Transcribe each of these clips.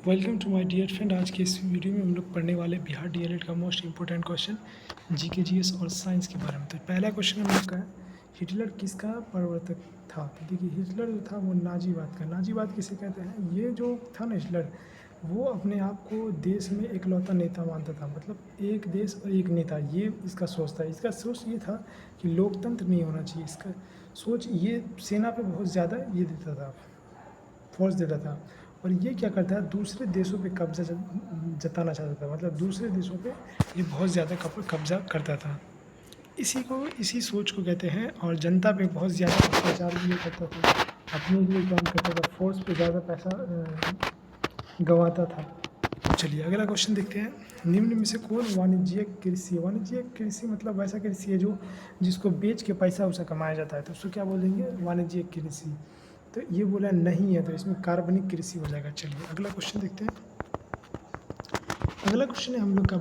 Welcome to my dear friend. आज के इस वीडियो में हम लोग पढ़ने वाले बिहार डीएलएड का most important question GK GS और साइंस के बारे में। तो पहला क्वेश्चन हम लोग का है, हिटलर किसका प्रवर्तक था? तो देखिए, हिटलर जो था वो नाजीवाद का। नाजीवाद किसे कहते हैं? ये जो था ना हिटलर, वो अपने आप को देश में एकलौता नेता मानता था। मतलब एक देश और एक नेता, ये इसका सोच था। इसका सोच ये था कि लोकतंत्र नहीं होना चाहिए। इसका सोच ये सेना पे बहुत ज़्यादा ये देता था, फोर्स देता था। और ये क्या करता है, दूसरे देशों पे कब्जा जताना चाहता था। मतलब दूसरे देशों पे ये बहुत ज़्यादा कब्जा करता था। इसी सोच को कहते हैं। और जनता पे बहुत ज़्यादा अत्याचार भी ये करता था, अपने लिए काम करता था, फोर्स पे ज़्यादा पैसा गंवाता था। चलिए अगला क्वेश्चन देखते हैं। निम्न में से कौन वाणिज्यिक कृषि है? वाणिज्यिक कृषि मतलब वैसा कृषि है जो जिसको बेच के पैसा उसे कमाया जाता है, तो उसको क्या बोलेंगे? वाणिज्यिक कृषि। तो ये बोला नहीं है, तो इसमें कार्बनिक कृषि हो जाएगा। चलिए अगला क्वेश्चन देखते हैं। अगला क्वेश्चन है हम लोग का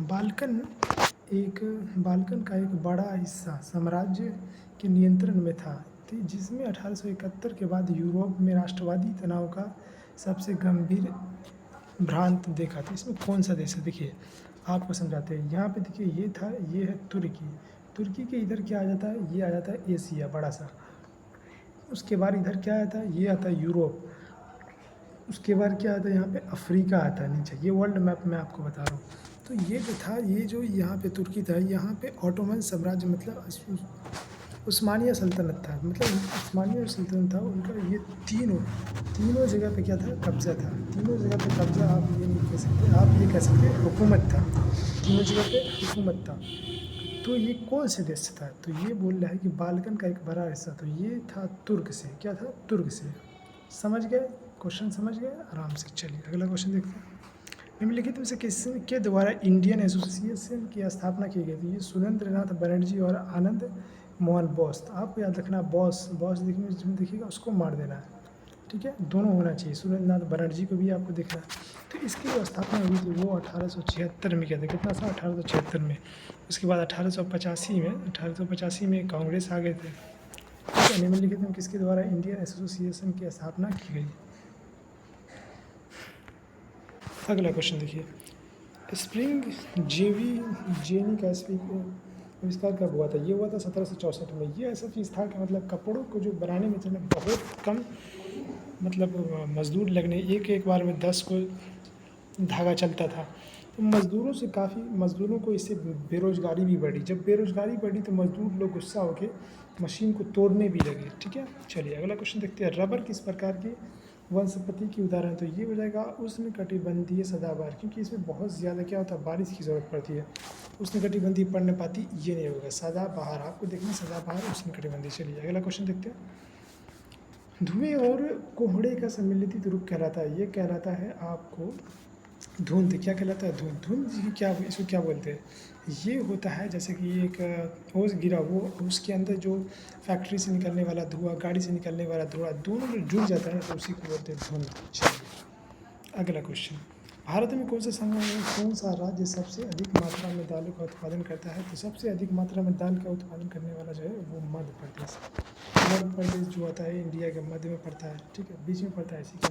बाल्कन का एक बड़ा हिस्सा साम्राज्य के नियंत्रण में था, जिसमें 1871 के बाद यूरोप में राष्ट्रवादी तनाव का सबसे गंभीर भ्रांत देखा था। इसमें कौन सा देश है? देखिए आपको समझाते हैं। यहाँ पे देखिए ये है तुर्की। तुर्की के इधर क्या आ जाता है? ये आ जाता है एशिया बड़ा सा। उसके बाद इधर क्या आता है? ये आता है यूरोप। उसके बाद क्या आता है? यहाँ पे अफ्रीका आता है नीचे। ये वर्ल्ड मैप में आपको बता रहा हूँ। तो ये जो था, ये जो यहाँ पे तुर्की था, यहाँ पे ऑटोमन साम्राज्य मतलब उस्मानिया सल्तनत था। मतलब उस्मानिया सल्तनत था उनका। ये तीनों जगह पे क्या था? कब्जा था। तीनों जगह पे कब्जा आप ये नहीं कह सकते, आप ये कह सकते हुकूमत था। तीनों जगह पे हुकूमत था। तो ये कौन से देश से था? तो ये बोल रहा है कि बाल्कन का एक बड़ा हिस्सा, तो ये था तुर्क से। क्या था? तुर्क से। समझ गए? क्वेश्चन समझ गए आराम से। चलिए अगला क्वेश्चन देखते हैं। निम्नलिखित में से किसके द्वारा इंडियन एसोसिएशन की स्थापना की गई थी? ये सुरेंद्र नाथ बनर्जी और आनंद मोहन बोस। तो आपको याद रखना, बॉस देखने में देखिएगा, उसको मार देना है। ठीक है, दोनों होना चाहिए। सुरेंद्र नाथ बनर्जी को भी आपको देखना है। तो इसकी जो स्थापना हुई थी वो 1876 में किया था। कितना साल? 1876 में। उसके बाद 1885 में कांग्रेस आ गए थे। ठीक है, निम्नलिखित में किसके द्वारा इंडियन एसोसिएशन की स्थापना की गई? अगला क्वेश्चन देखिए। स्प्रिंग जेनी का आविष्कार कब हुआ था? ये हुआ था 1764 में। ये ऐसा चीज़ था कि मतलब कपड़ों को जो बनाने में जो बहुत कम मतलब मज़दूर लगने, एक बार में 10 को धागा चलता था। तो मज़दूरों को इससे बेरोज़गारी भी बढ़ी। जब बेरोज़गारी बढ़ी तो मज़दूर लोग गुस्सा होकर मशीन को तोड़ने भी लगे। ठीक है, चलिए अगला क्वेश्चन देखते हैं। रबर किस प्रकार की वनस्पति की उदाहरण? तो ये हो जाएगा उष्णकटिबंधीय सदाबहार, क्योंकि इसमें बहुत ज़्यादा क्या होता है? बारिश की ज़रूरत पड़ती है। उष्णकटिबंधीय पढ़ नहीं पाती, ये नहीं होगा। सदाबहार आपको देखना, सदाबहार उष्णकटिबंधीय। चलिए अगला क्वेश्चन देखते हैं। धुएं और कोहरे का सम्मिलित रूप कहलाता है। ये कहलाता है आपको धुंध। क्या कहलाता है? धुंध। क्या इसको क्या बोलते हैं? ये होता है जैसे कि एक ओस गिरा, वो उसके अंदर जो फैक्ट्री से निकलने वाला धुआं, गाड़ी से निकलने वाला धुआं, दोनों जो जुड़ जाता है तो उसी को बोलते हैं धुंध। चलिए अगला क्वेश्चन। भारत में कौन सा राज्य सबसे अधिक मात्रा में दालों का उत्पादन करता है? तो सबसे अधिक मात्रा में दाल का उत्पादन करने वाला जो है वो मध्य प्रदेश। मध्य प्रदेश जो आता है इंडिया के मध्य में पड़ता है। ठीक है, बीच में पड़ता है। इसी का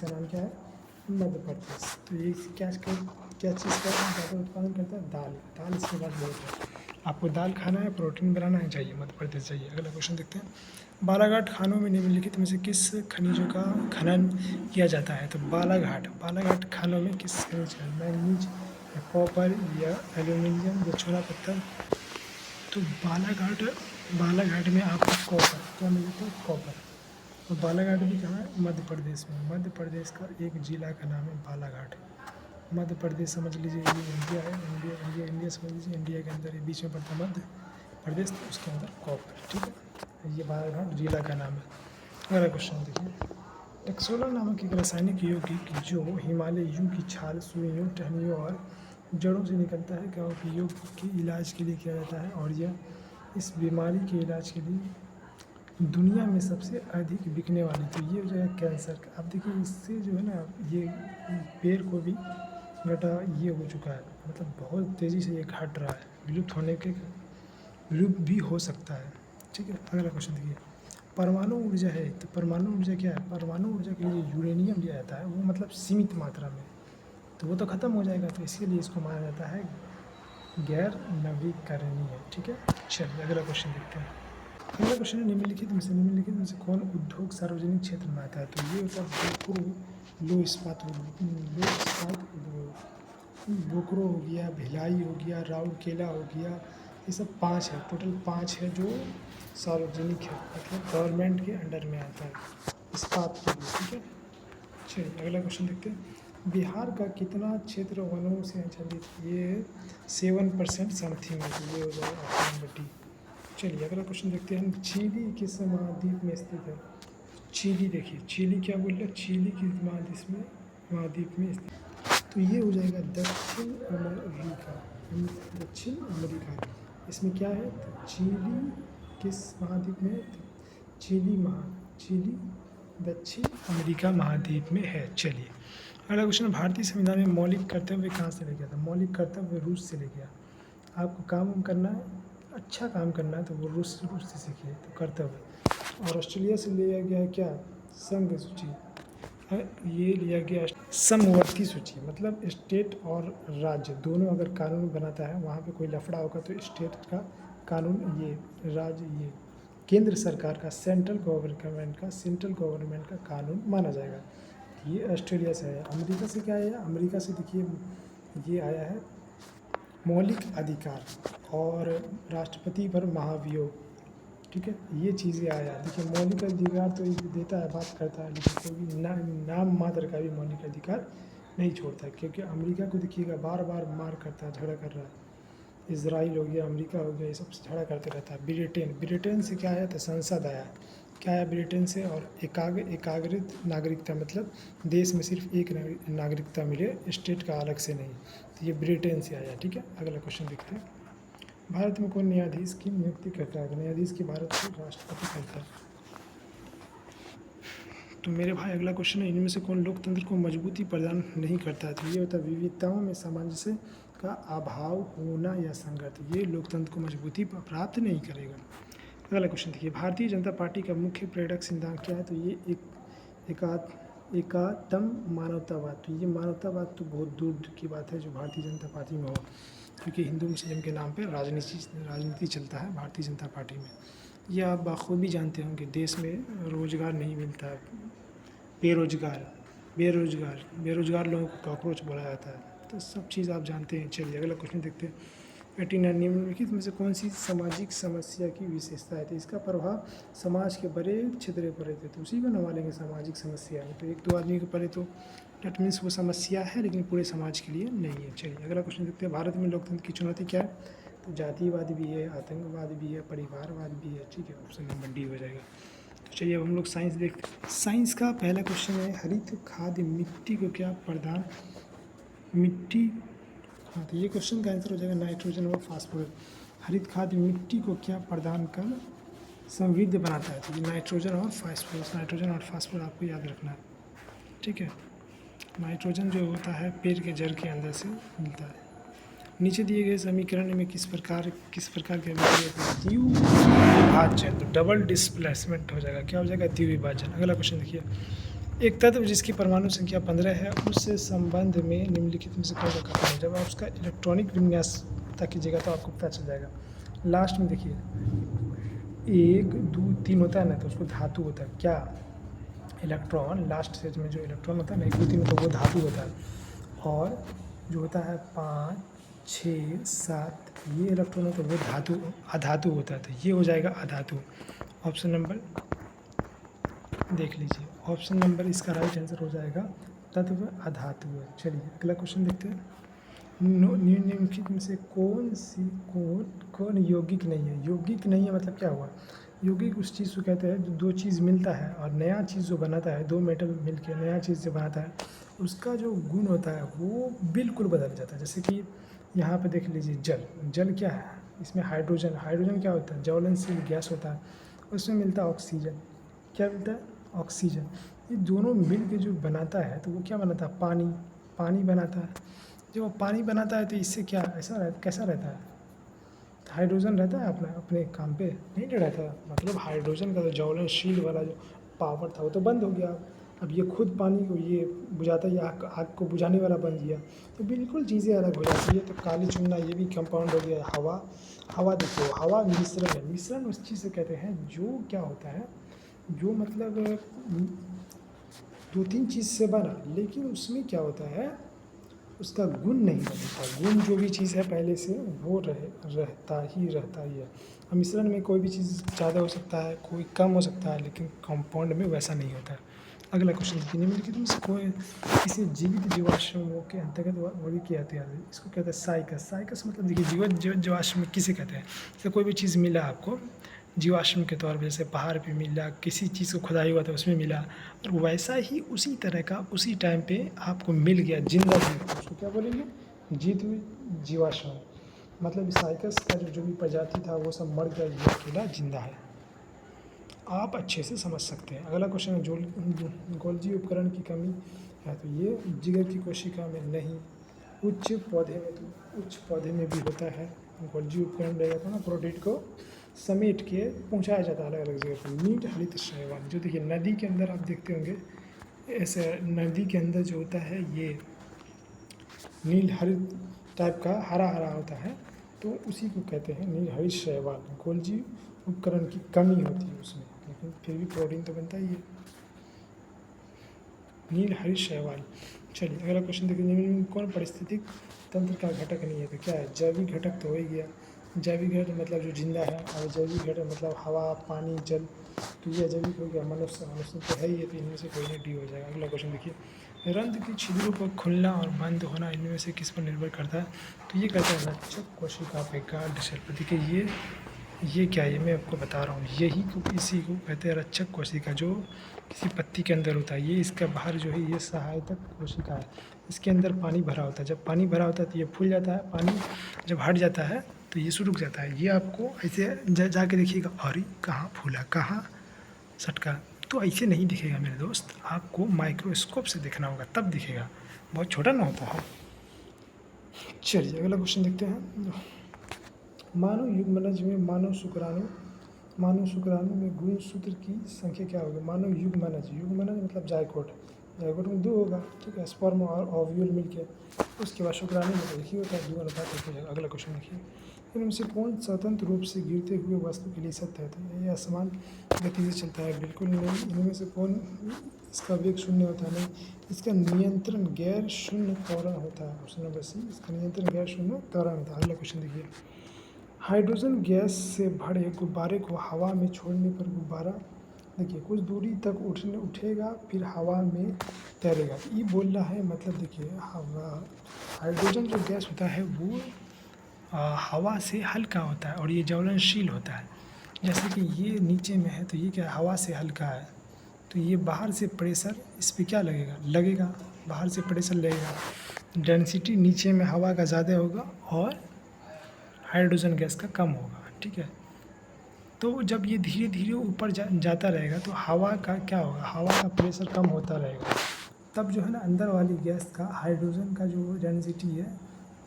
नाम क्या है? मध्य प्रदेश। तो ये क्या चीज़ का ज़्यादा उत्पादन करता है? दाल इसके बाद बहुत है। आपको दाल खाना है, प्रोटीन बनाना है, चाहिए मध्य प्रदेश चाहिए। अगला क्वेश्चन देखते हैं। बालाघाट खानों में निम्नलिखित में से किस खनिजों का खनन किया जाता है? तो बालाघाट खानों में किस खनिज का? मैंगनीज या कॉपर या एल्यूमिनियम या चूना पत्थर? तो बालाघाट में आपको कॉपर क्या मिलता है? कॉपर। और बालाघाट भी कहाँ है? मध्य प्रदेश में। मध्य प्रदेश का एक जिला का नाम है बालाघाट। मध्य प्रदेश समझ लीजिए, ये इंडिया है। इंडिया समझ लीजिए, इंडिया के अंदर ये बीच में पड़ता है मध्य प्रदेश, तो उसके अंदर कॉपर। ठीक है, ये बालाघाट जिला का नाम है। अगला क्वेश्चन देखिए। टक्सोला नामक एक रासायनिक यौगिक जो हिमालय की छाल, सुइयों, टहनियों और जड़ों से निकलता है, गाँव के योग के इलाज के लिए किया जाता है, और यह इस बीमारी के इलाज के लिए दुनिया में सबसे अधिक बिकने वाली। तो ये हो जाएगा कैंसर का। अब देखिए इससे जो है ना, ये पेड़ को भी घटा ये हो चुका है। मतलब बहुत तेज़ी से ये घट रहा है, विलुप्त भी हो सकता है। ठीक है, अगला क्वेश्चन देखिए। परमाणु ऊर्जा है, तो परमाणु ऊर्जा क्या है, परमाणु ऊर्जा के लिए यूरेनियम लिया जाता है, वो मतलब सीमित मात्रा में, तो वो तो ख़त्म हो जाएगा, तो इसीलिए इसको माना जाता है गैर नवीकरणीय। ठीक है, चलिए अगला क्वेश्चन देखते हैं। अगला क्वेश्चन है निम्नलिखित में से कौन उद्योग सार्वजनिक क्षेत्र में आता है, तो ये होता है लो इस्पात उद्योग, बोकरो हो गया, भिलाई हो गया, राउरकेला हो गया, ये सब 5 है, टोटल 5 है जो सार्वजनिक है, मतलब गवर्नमेंट के अंडर में आता है इस्पात के लिए। ठीक है, चलिए अगला क्वेश्चन देखते हैं। बिहार का कितना क्षेत्र वनों से आच्छादित, ये 7% समथिंग है, तो ये हो जाएगा ऑप्शन नंबर डी। चलिए अगला क्वेश्चन देखते हैं। चिली किस महाद्वीप में स्थित है, चिली, देखिए चिली क्या बोल रहे हैं, चिली किस महाद्वीप में स्थित, तो ये हो जाएगा दक्षिण अमेरिका, दक्षिण अमेरिका। इसमें क्या है, तो चिली किस महाद्वीप में, चिली दक्षिण अमेरिका महाद्वीप में है। चलिए अगला क्वेश्चन, भारतीय संविधान में मौलिक कर्तव्य कहाँ से ले गया था, मौलिक कर्तव्य रूस से ले गया। आपको काम करना है, अच्छा काम करना है, तो वो रूस से सीखिए, तो कर्तव्य। और ऑस्ट्रेलिया से लिया गया है क्या, संघ सूची, ये लिया गया समवर्ती सूची, मतलब स्टेट और राज्य दोनों अगर कानून बनाता है, वहाँ पे कोई लफड़ा होगा तो स्टेट का कानून ये, राज्य ये केंद्र सरकार का, सेंट्रल गवर्नमेंट का कानून माना जाएगा। ये ऑस्ट्रेलिया से आया। अमेरिका से क्या आया, अमेरिका से देखिए ये आया है मौलिक अधिकार और राष्ट्रपति पर महाभियोग। ठीक है, ये चीज़ें आया। देखिए मौलिक अधिकार तो ये देता है, बात करता है, लेकिन कोई भी नाम मात्र का भी मौलिक अधिकार नहीं छोड़ता है, क्योंकि अमेरिका को देखिएगा बार बार मार करता है, झगड़ा कर रहा है। इजराइल हो गया, अमेरिका हो गया, ये सब झगड़ा करते रहता है। ब्रिटेन से क्या आया, तो संसद आया, क्या आया ब्रिटेन से, और एकाग्रित नागरिकता, मतलब देश में सिर्फ एक नागरिकता मिले, स्टेट का अलग से नहीं, तो ये ब्रिटेन से आया। ठीक है, अगला क्वेश्चन देखते हैं। भारत में कौन न्यायाधीश की नियुक्ति करता है, न्यायाधीश की भारत के राष्ट्रपति करता है। तो मेरे भाई अगला क्वेश्चन है, इनमें से कौन लोकतंत्र को मजबूती प्रदान नहीं करता है, तो ये होता है विविधताओं में सामंजस्य का अभाव होना या संघर्ष, ये लोकतंत्र को मजबूती प्राप्त नहीं करेगा। अगला क्वेश्चन देखिए, भारतीय जनता पार्टी का मुख्य प्रेरक सिद्धांत क्या है, तो ये एकात्म मानवतावाद, तो ये मानवतावाद तो बहुत दूर की बात है जो भारतीय जनता पार्टी में हो, क्योंकि हिंदू मुस्लिम के नाम पर राजनीति चलता है भारतीय जनता पार्टी में। ये आप बाखूबी जानते होंगे, देश में रोज़गार नहीं मिलता है, बेरोजगार लोगों को कॉकरोच बोला जाता है, तो सब चीज़ आप जानते हैं। चलिए अगला क्वेश्चन देखते हैं। 89 निम्नलिखित में से कौन सी सामाजिक समस्या की विशेषता है, तो इसका प्रभाव समाज के बड़े क्षेत्र पर रहते, तो उसी को नवा लेंगे सामाजिक समस्या में, तो 1-2 आदमी के पड़े तो डेट मीन्स वो समस्या है, लेकिन पूरे समाज के लिए नहीं है। चलिए अगला क्वेश्चन देखते हैं। भारत में लोकतंत्र की चुनौती क्या है, तो जातिवाद भी है, आतंकवाद भी है, परिवारवाद भी है। ठीक है, ऑप्शन नंबर डी हो जाएगा। तो चलिए अब हम लोग साइंस देखते हैं। साइंस का पहला क्वेश्चन है, हरित खाद्य मिट्टी को क्या प्रदान, हाँ, तो ये क्वेश्चन का आंसर हो जाएगा नाइट्रोजन और फास्फोरस। हरित खाद्य मिट्टी को क्या प्रदान कर समृद्ध बनाता है, तो ये नाइट्रोजन और फास्फोरस आपको याद रखना है। ठीक है, नाइट्रोजन जो होता है पेड़ के जड़ के अंदर से मिलता है। नीचे दिए गए समीकरण में किस प्रकार के द्विविभाजन, तो डबल डिस्प्लेसमेंट हो जाएगा, क्या हो जाएगा, द्विविभाजन। अगला क्वेश्चन देखिए, एक तत्व जिसकी परमाणु संख्या 15 है, उससे संबंध में निम्नलिखित में से कौन सा कथन है, जब आप उसका इलेक्ट्रॉनिक विन्यास पता कीजिएगा तो आपको पता चल जाएगा। लास्ट में देखिए 1, 2, 3 होता है ना, तो उसको धातु होता है, क्या, इलेक्ट्रॉन, लास्ट स्टेज में जो इलेक्ट्रॉन होता है ना 1, 2, 3 तो वो धातु होता है, और जो होता है 5, 6, 7 ये इलेक्ट्रॉन होता है वो अधातु होता है, तो ये हो जाएगा अधातु। ऑप्शन नंबर देख लीजिए, ऑप्शन नंबर इसका राइट आंसर हो जाएगा तत्व अधातु है। चलिए अगला क्वेश्चन देखते हैं। निम्नलिखित में से कौन यौगिक नहीं है, यौगिक नहीं है मतलब क्या हुआ, यौगिक उस चीज़ को कहते हैं जो 2 चीज़ मिलता है और नया चीज़ जो बनाता है, 2 मेटल मिलकर नया चीज़ जो बनाता है, उसका जो गुण होता है वो बिल्कुल बदल जाता है। जैसे कि यहाँ पे देख लीजिए जल क्या है, इसमें हाइड्रोजन क्या होता है, ज्वलनशील गैस होता है, उसमें मिलता है ऑक्सीजन, क्या मिलता है, ऑक्सीजन। ये दोनों मिल के जो बनाता है तो वो क्या बनाता है, पानी बनाता है। जब वो पानी बनाता है तो इससे क्या कैसा रहता है, हाइड्रोजन रहता है अपना अपने काम पे नहीं रहता, मतलब हाइड्रोजन का जो ज्वलनशील वाला जो पावर था वो तो बंद हो गया। अब ये खुद पानी को ये बुझाता है, आग आग को बुझाने वाला बन गया, तो बिल्कुल चीज़ें अलग हो जाती है। तो काली चूना ये भी कंपाउंड हो गया। हवा, हवा देखो, हवा मिश्रण है। मिश्रण उस चीज़ से कहते हैं जो क्या होता है, जो मतलब दो तीन चीज़ से बना, लेकिन उसमें क्या होता है, उसका गुण नहीं बदलता। गुण जो भी चीज़ है पहले से वो रहता ही है। अब मिश्रण में कोई भी चीज़ ज़्यादा हो सकता है, कोई कम हो सकता है, लेकिन कंपाउंड में वैसा नहीं होता है। अगला क्वेश्चन देखिए, निम्नलिखित में से कोई किसी जीवित जीवाश्मों के अंतर्गत वर्गीकृत किया जाता है। इसको कहते हैं साइकस। साइकस मतलब देखिए जीवित जीवाश्म किसे कहते हैं, जैसे कोई भी चीज़ मिला आपको जीवाश्म के तौर पर, जैसे पहाड़ पे मिला, किसी चीज़ को खुदाई हुआ था उसमें मिला, और वैसा ही उसी तरह का उसी टाइम पे आपको मिल गया जिंदा जीव, तो उसको क्या बोलेंगे, जीवाश्म। मतलब साइकस का जो भी प्रजाति था वो सब मर गया, ये अकेला जिंदा है। आप अच्छे से समझ सकते हैं। अगला क्वेश्चन है, गोल्जी उपकरण की कमी है, तो ये जिगर की कोशिका में नहीं, उच्च पौधे में, तो उच्च पौधे में भी होता है। गोल्जी उपकरण रहेगा तो ना प्रोटीन को समेट के पहुंचाया जाता है अलग अलग जगह पर। नीट हरित शैवाल, जो देखिए नदी के अंदर आप देखते होंगे, ऐसे नदी के अंदर जो होता है ये नील हरित टाइप का हरा हरा होता है, तो उसी को कहते हैं नील हरित शैवाल। गोल्जी उपकरण की कमी होती है उसमें, लेकिन फिर भी प्रोटीन तो बनता ही है। नील हरित शैवाल। चलिए अगला क्वेश्चन देखिए, निम्न में कौन पारिस्थितिक तंत्र का घटक नहीं है, तो क्या है, जैविक घटक तो हो ही गया। जैविक घटक मतलब जो जिंदा है, और जैविक घटक मतलब हवा, पानी, जल, तो ये जैविक हो गया। मनुष्य, मनुष्य तो है ही है, तो इनमें से कोई नहीं, डी हो जाएगा। अगला क्वेश्चन देखिए, रंध्र की छिद्रों का खुलना और बंद होना इनमें से किस पर निर्भर करता है, तो ये कहता है रक्षक कोशिका पे गार्ड सेल पर। देखिए ये क्या है, ये मैं आपको बता रहा हूँ, यही को इसी को कहते हैं रक्षक कोशिका, जो किसी पत्ती के अंदर होता है। ये इसका बाहर जो है ये सहायक कोशिका है, इसके अंदर पानी भरा होता है। जब पानी भरा होता है तो ये फूल जाता है, पानी जब हट जाता है तो ये रुक जाता है। ये आपको ऐसे जाके देखिएगा, अरे कहाँ फूला, कहाँ सटका, तो ऐसे नहीं दिखेगा मेरे दोस्त, आपको माइक्रोस्कोप से देखना होगा तब दिखेगा, बहुत छोटा ना होता है। चलिए अगला क्वेश्चन देखते हैं, मानव युग्मनज में मानव शुक्राणु में गुणसूत्र की संख्या क्या होगी। मानव युग्मनज, युग्मनज मतलब जायकोट, जायकोट में 2 होगा, ठीक है, स्पर्म और ओव्यूल मिलके। उसके बाद शुक्राणु में एक ही होता है, 2 अनुपात 1 हो जाएगा। अगला क्वेश्चन देखिए, इनमें से कौन स्वतंत्र रूप से गिरते हुए वस्तु के लिए सत्य है, तो ये असमान गति से चलता है, बिल्कुल नहीं। इनमें से कौन इसका वेग शून्य होता है, नहीं। इसका नियंत्रण गैर शून्य त्वरण होता है, ऑप्शन नंबर सी, इसका नियंत्रण गैर शून्य त्वरण होता है। अगला क्वेश्चन देखिए, हाइड्रोजन गैस से भरे गुब्बारे को हवा में छोड़ने पर गुब्बारा देखिए कुछ दूरी तक उठेगा, फिर हवा में तैरेगा। ये बोल रहा है, मतलब देखिए हवा, हाइड्रोजन जो गैस होता है वो हवा से हल्का होता है और ये ज्वलनशील होता है। जैसे कि ये नीचे में है तो ये क्या हवा से हल्का है, तो ये बाहर से प्रेशर इस पर क्या लगेगा, बाहर से प्रेशर लगेगा, डेंसिटी नीचे में हवा का ज़्यादा होगा और हाइड्रोजन गैस का कम होगा, ठीक है। तो जब ये धीरे धीरे ऊपर जाता रहेगा तो हवा का क्या होगा, हवा का प्रेशर कम होता रहेगा, तब जो है ना अंदर वाली गैस का, हाइड्रोजन का जो डेंसिटी है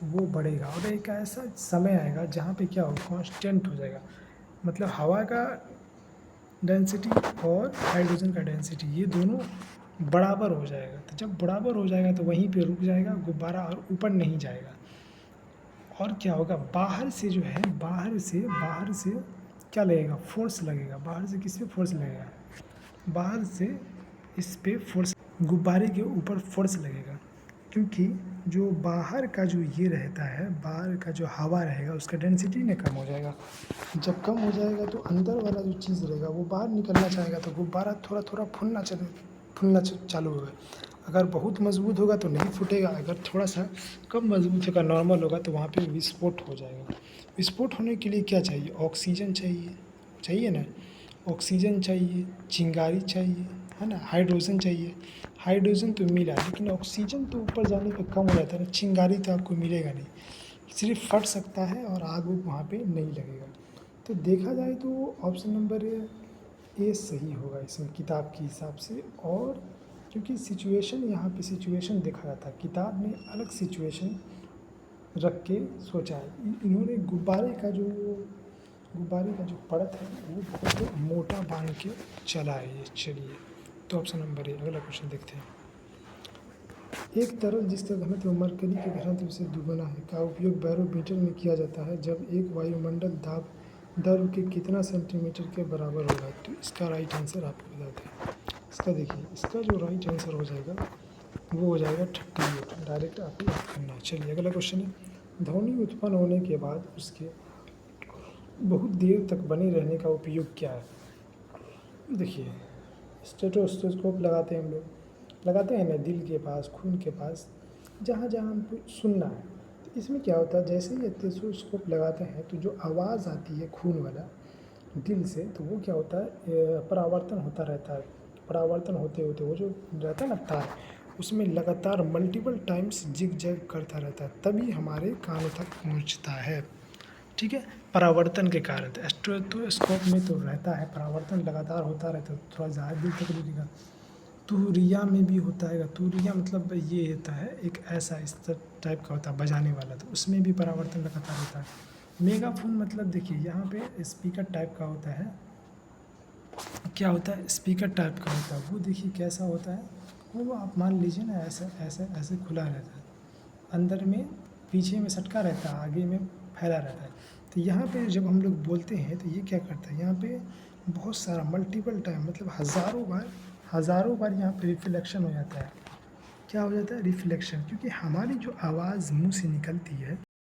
वो बढ़ेगा, और एक ऐसा समय आएगा जहाँ पे क्या होगा, कांस्टेंट हो जाएगा। मतलब हवा का डेंसिटी और हाइड्रोजन का डेंसिटी ये दोनों बराबर हो जाएगा। तो जब बराबर हो जाएगा तो वहीं पे रुक जाएगा गुब्बारा और ऊपर नहीं जाएगा। और क्या होगा, बाहर से जो है, बाहर से क्या लगेगा, फोर्स लगेगा। बाहर से किस पे फोर्स लगेगा, बाहर से इस पे फोर्स, गुब्बारे के ऊपर फोर्स लगेगा, क्योंकि जो बाहर का जो ये रहता है, बाहर का जो हवा रहेगा उसका डेंसिटी ना कम हो जाएगा। जब कम हो जाएगा तो अंदर वाला जो चीज़ रहेगा वो बाहर निकलना चाहेगा, तो गुब्बारा थोड़ा थोड़ा फूलना चालू होगा। अगर बहुत मजबूत होगा तो नहीं फूटेगा, अगर थोड़ा सा कम मजबूत होगा, नॉर्मल होगा, तो वहाँ पे विस्फोट हो जाएगा। विस्फोट होने के लिए क्या चाहिए, ऑक्सीजन चाहिए ना, ऑक्सीजन चाहिए, चिंगारी चाहिए, है ना, हाइड्रोजन चाहिए। हाइड्रोजन तो मिला, लेकिन ऑक्सीजन तो ऊपर जाने पे कम हो जाता है ना, चिंगारी तो आपको मिलेगा नहीं, सिर्फ फट सकता है और आग वहाँ पे नहीं लगेगा। तो देखा जाए तो ऑप्शन नंबर ए सही होगा इसमें किताब के हिसाब से। और क्योंकि सिचुएशन, यहाँ पे सिचुएशन देखा जाता है, किताब में अलग सिचुएशन रख के सोचा है। इन्होंने गुब्बारे का जो परत है वो बहुत मोटा बांध के चला है ये। चलिए तो ऑप्शन नंबर ए। अगला क्वेश्चन देखते हैं। एक तरल जिसका घनत्व मरकरी के घनत्व से दुगना है का उपयोग बैरोमीटर में किया जाता है जब एक वायुमंडल दाब द्रव के कितना सेंटीमीटर के बराबर होगा। तो इसका राइट आंसर आपको बताते हैं। इसका देखिए, इसका जो राइट आंसर हो जाएगा वो हो जाएगा 38। डायरेक्ट आपको याद करना है। चलिए अगला क्वेश्चन है। ध्वनि उत्पन्न होने के बाद उसके बहुत देर तक बने रहने का उपयोग क्या है। देखिए, स्टेथोस्कोप लगाते हैं हम लोग, लगाते हैं ना दिल के पास, खून के पास, जहाँ जहाँ हमको सुनना है। तो इसमें क्या होता है, जैसे ही स्टेथोस्कोप लगाते हैं तो जो आवाज़ आती है खून वाला दिल से, तो वो क्या होता है, परावर्तन होता रहता है। परावर्तन होते होते वो जो रहता है ना तार, उसमें लगातार मल्टीपल टाइम्स जिग जैग करता रहता है, तभी हमारे कानों तक पहुंचता है। ठीक है, परावर्तन के कारण। तो स्टेथोस्कोप में तो रहता है परावर्तन लगातार होता रहता है, थोड़ा ज़्यादा देर तक रुकेगा। तुरिया में भी होता है। तुरिया मतलब ये होता है एक ऐसा इस टाइप का होता है बजाने वाला, तो उसमें भी परावर्तन लगातार होता है। मेगाफोन मतलब देखिए यहाँ पे स्पीकर टाइप का होता है। क्या होता है, स्पीकर टाइप का होता है वो। देखिए कैसा होता है वो, आप मान लीजिए ना ऐसे ऐसे ऐसे खुला रहता है, अंदर में पीछे में सटका रहता है, आगे में फैला रहता है। तो यहाँ पे जब हम लोग बोलते हैं तो ये क्या करता है, यहाँ पे बहुत सारा मल्टीपल टाइम मतलब हज़ारों बार यहाँ पे रिफ्लेक्शन हो जाता है। क्या हो जाता है, रिफ्लेक्शन, क्योंकि हमारी जो आवाज़ मुंह से निकलती है